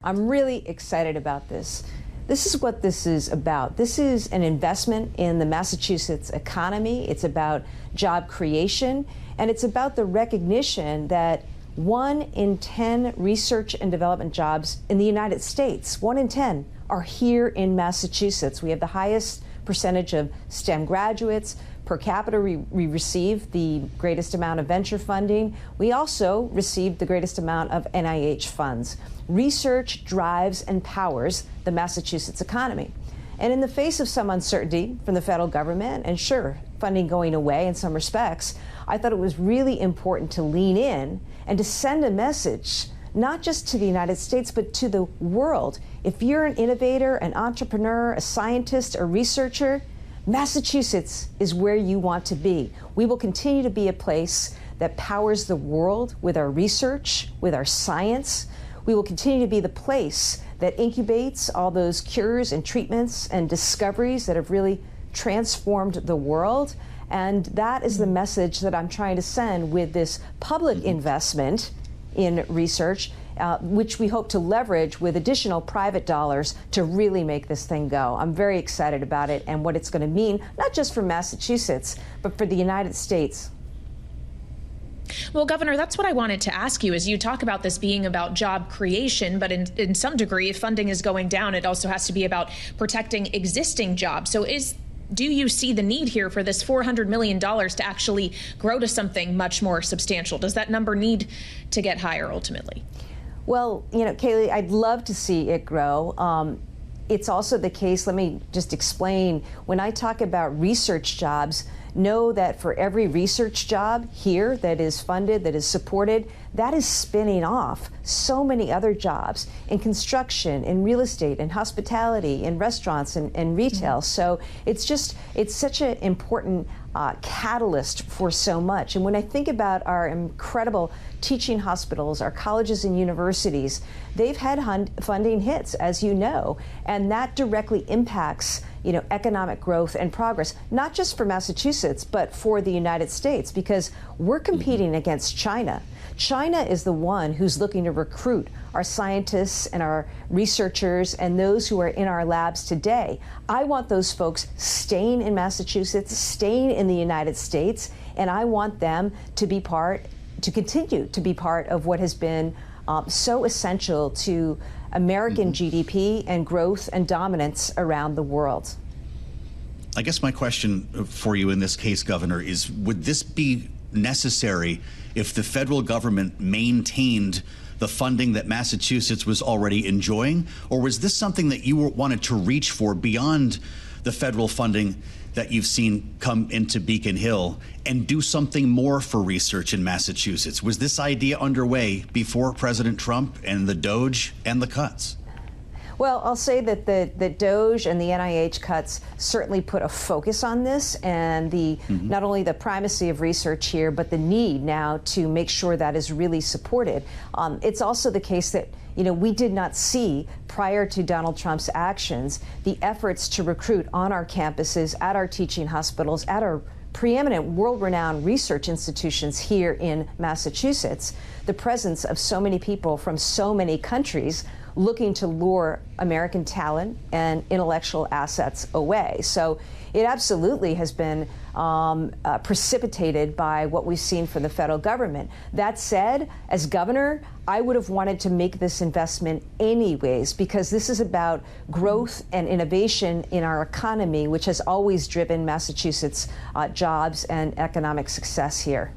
I'm really excited about this. This is what this is about. This is an investment in the Massachusetts economy. It's about job creation, and it's about the recognition that 1 in 10 research and development jobs in the United States, 1 in 10, are here in Massachusetts. We have the highest percentage of STEM graduates. Per capita, we receive the greatest amount of venture funding. We also receive the greatest amount of NIH funds. Research drives and powers the Massachusetts economy. And in the face of some uncertainty from the federal government, and sure, funding going away in some respects, I thought it was really important to lean in and to send a message, not just to the United States, but to the world. If you're an innovator, an entrepreneur, a scientist, a researcher, Massachusetts is where you want to be. We will continue to be a place that powers the world with our research, with our science. We will continue to be the place that incubates all those cures and treatments and discoveries that have really transformed the world. And that is the message that I'm trying to send with this public investment in research, which we hope to leverage with additional private dollars to really make this thing go. I'm very excited about it and what it's going to mean, not just for Massachusetts, but for the United States. Well, Governor, that's what I wanted to ask you, as you talk about this being about job creation, but in some degree, if funding is going down, it also has to be about protecting existing jobs. So do you see the need here for this $400 million to actually grow to something much more substantial? Does that number need to get higher ultimately? Well, you know, Kaylee, I'd love to see it grow. It's also the case, let me just explain, when I talk about research jobs, know that for every research job here that is funded, that is supported, that is spinning off so many other jobs in construction, in real estate, in hospitality, in restaurants, and retail. Mm-hmm. So it's such an important catalyst for so much. And when I think about our incredible teaching hospitals, our colleges and universities, they've had funding hits, as you know, and that directly impacts economic growth and progress, not just for Massachusetts, but for the United States, because we're competing against China. China is the one who's looking to recruit our scientists and our researchers and those who are in our labs today. I want those folks staying in Massachusetts, staying in the United States, and I want them to continue to be part of what has been so essential to American GDP and growth and dominance around the world. I guess my question for you in this case, Governor, is would this be necessary if the federal government maintained the funding that Massachusetts was already enjoying? Or was this something that you wanted to reach for beyond the federal funding that you've seen come into Beacon Hill and do something more for research in Massachusetts? Was this idea underway before President Trump and the DOGE and the cuts? Well, I'll say that the DOGE and the NIH cuts certainly put a focus on this and not only the primacy of research here, but the need now to make sure that is really supported. It's also the case that we did not see prior to Donald Trump's actions the efforts to recruit on our campuses, at our teaching hospitals, at our preeminent world-renowned research institutions here in Massachusetts, the presence of so many people from so many countries looking to lure American talent and intellectual assets away. So it absolutely has been precipitated by what we've seen from the federal government. That said, as governor, I would have wanted to make this investment anyways, because this is about growth and innovation in our economy, which has always driven Massachusetts jobs and economic success here.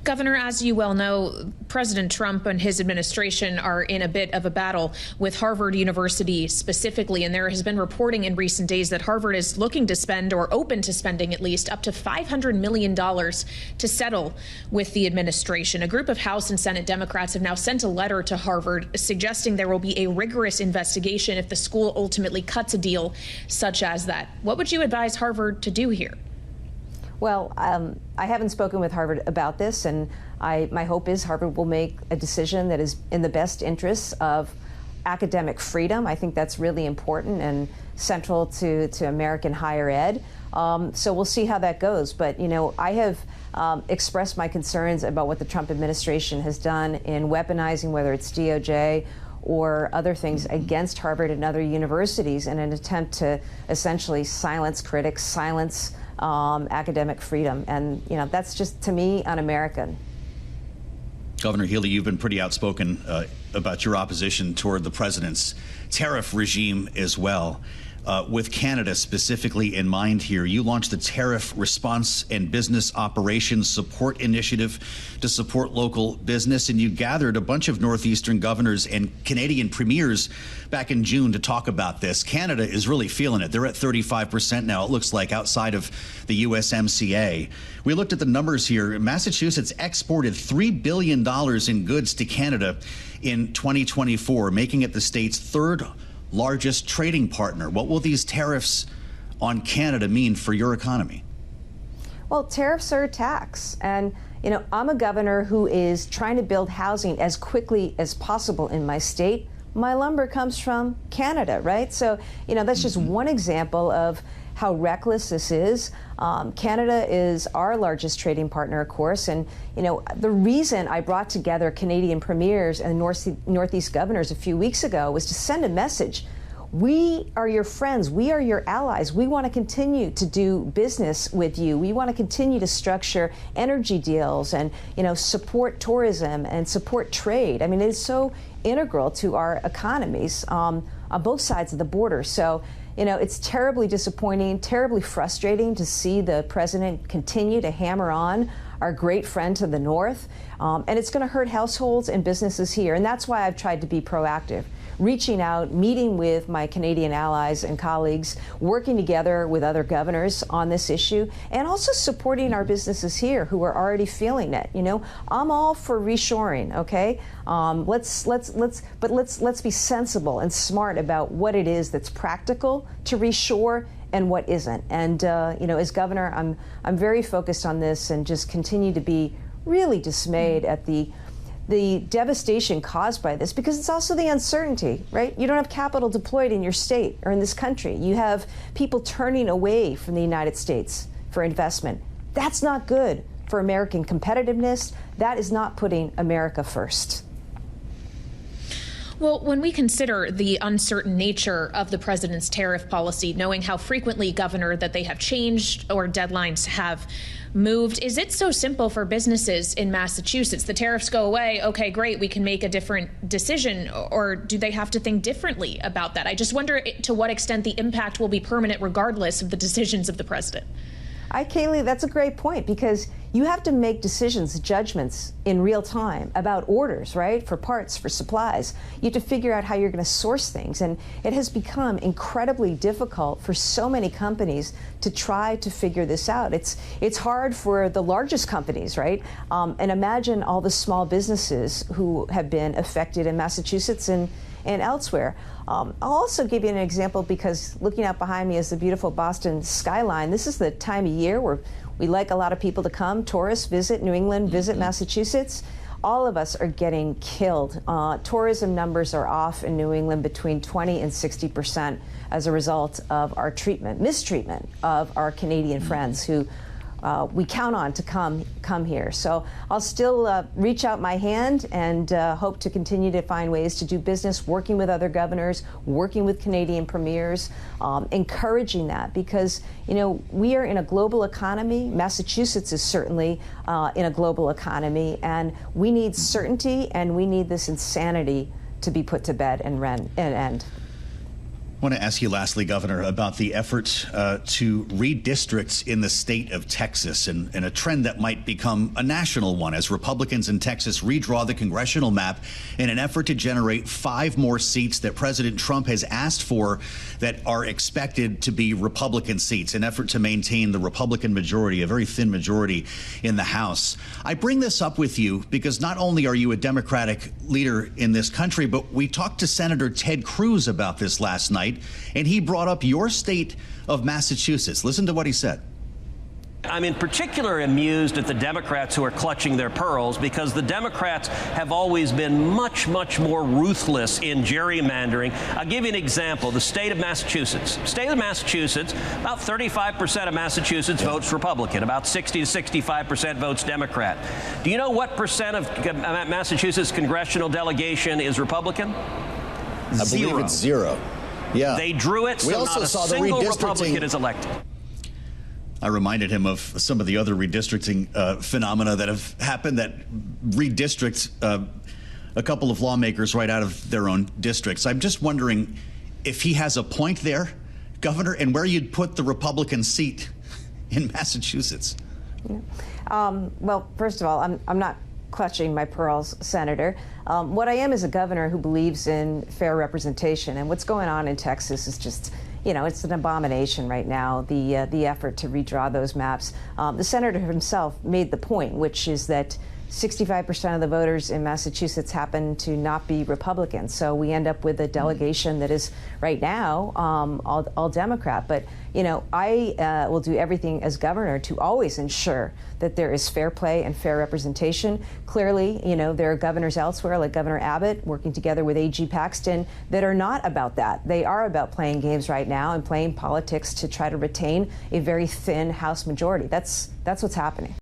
Governor, as you well know, President Trump and his administration are in a bit of a battle with Harvard University specifically, and there has been reporting in recent days that Harvard is looking to spend, or open to spending at least, up to $500 million to settle with the administration. A group of House and Senate Democrats have now sent a letter to Harvard suggesting there will be a rigorous investigation if the school ultimately cuts a deal such as that. What would you advise Harvard to do here? Well, I haven't spoken with Harvard about this, and my hope is Harvard will make a decision that is in the best interests of academic freedom. I think that's really important and central to American higher ed. So we'll see how that goes. But, I have expressed my concerns about what the Trump administration has done in weaponizing, whether it's DOJ or other things against Harvard and other universities in an attempt to essentially silence critics, silence academic freedom. And, you know, that's just, to me, un-American. Governor Healey, you've been pretty outspoken about your opposition toward the president's tariff regime as well. With Canada specifically in mind here, you launched the Tariff Response and Business Operations Support Initiative to support local business, and you gathered a bunch of Northeastern governors and Canadian premiers back in June to talk about this. Canada is really feeling it. They're at 35% now, it looks like, outside of the USMCA. We looked at the numbers here. Massachusetts exported $3 billion in goods to Canada in 2024, making it the state's third largest trading partner. What will these tariffs on Canada mean for your economy? Well, tariffs are a tax. And, you know, I'm a governor who is trying to build housing as quickly as possible in my state. My lumber comes from Canada, right? So, you know, that's just one example of how reckless this is. Canada is our largest trading partner, of course, and you know the reason I brought together Canadian premiers and Northeast governors a few weeks ago was to send a message. We are your friends. We are your allies. We want to continue to do business with you. We want to continue to structure energy deals and, you know, support tourism and support trade. I mean, it is so integral to our economies on both sides of the border. So, you know, it's terribly disappointing, terribly frustrating to see the president continue to hammer on our great friend to the north. And it's going to hurt households and businesses here. And that's why I've tried to be proactive, reaching out, meeting with my Canadian allies and colleagues, working together with other governors on this issue, and also supporting our businesses here who are already feeling it. You know, I'm all for reshoring, okay? Let's be sensible and smart about what it is that's practical to reshore and what isn't. And you know, as governor, I'm very focused on this and just continue to be really dismayed at the devastation caused by this, because it's also the uncertainty, right? You don't have capital deployed in your state or in this country. You have people turning away from the United States for investment. That's not good for American competitiveness. That is not putting America first. Well, when we consider the uncertain nature of the president's tariff policy, knowing how frequently, Governor, that they have changed or deadlines have moved, is it so simple for businesses in Massachusetts? The tariffs go away. OK, great. We can make a different decision. Or do they have to think differently about that? I just wonder to what extent the impact will be permanent regardless of the decisions of the president. Kaylee, that's a great point, because you have to make decisions, judgments in real time about orders, right? For parts, for supplies. You have to figure out how you're going to source things. And it has become incredibly difficult for so many companies to try to figure this out. It's hard for the largest companies, right? And imagine all the small businesses who have been affected in Massachusetts and elsewhere. I'll also give you an example, because looking out behind me is the beautiful Boston skyline. This is the time of year where we like a lot of people to come, tourists, visit New England, visit Massachusetts. All of us are getting killed. Tourism numbers are off in New England between 20 and 60% as a result of our mistreatment of our Canadian friends who we count on to come here. So I'll still reach out my hand and hope to continue to find ways to do business, working with other governors, working with Canadian premiers, encouraging that, because, you know, we are in a global economy. Massachusetts is certainly in a global economy, and we need certainty, and we need this insanity to be put to bed and end. I want to ask you lastly, Governor, about the effort to redistrict in the state of Texas, and a trend that might become a national one as Republicans in Texas redraw the congressional map in an effort to generate 5 more seats that President Trump has asked for that are expected to be Republican seats, an effort to maintain the Republican majority, a very thin majority in the House. I bring this up with you because not only are you a Democratic leader in this country, but we talked to Senator Ted Cruz about this last night, and he brought up your state of Massachusetts. Listen to what he said. I'm in particular amused at the Democrats who are clutching their pearls, because the Democrats have always been much, much more ruthless in gerrymandering. I'll give you an example. The state of Massachusetts. State of Massachusetts, about 35% of Massachusetts votes Republican. About 60 to 65% votes Democrat. Do you know what percent of Massachusetts congressional delegation is Republican? I believe it's 0. Yeah. They drew it, so we also not a saw the single redistricting. Republican is elected. I reminded him of some of the other redistricting phenomena that have happened that redistrict a couple of lawmakers right out of their own districts. I'm just wondering if he has a point there, Governor, and where you'd put the Republican seat in Massachusetts. Yeah. Well, first of all, I'm not clutching my pearls, Senator. What I am is a governor who believes in fair representation, and what's going on in Texas is just, you know, it's an abomination right now, the effort to redraw those maps. The senator himself made the point, which is that 65% of the voters in Massachusetts happen to not be Republicans. So we end up with a delegation that is right now all Democrat. But, you know, I will do everything as governor to always ensure that there is fair play and fair representation. Clearly, you know, there are governors elsewhere like Governor Abbott working together with AG Paxton that are not about that. They are about playing games right now and playing politics to try to retain a very thin House majority. That's what's happening.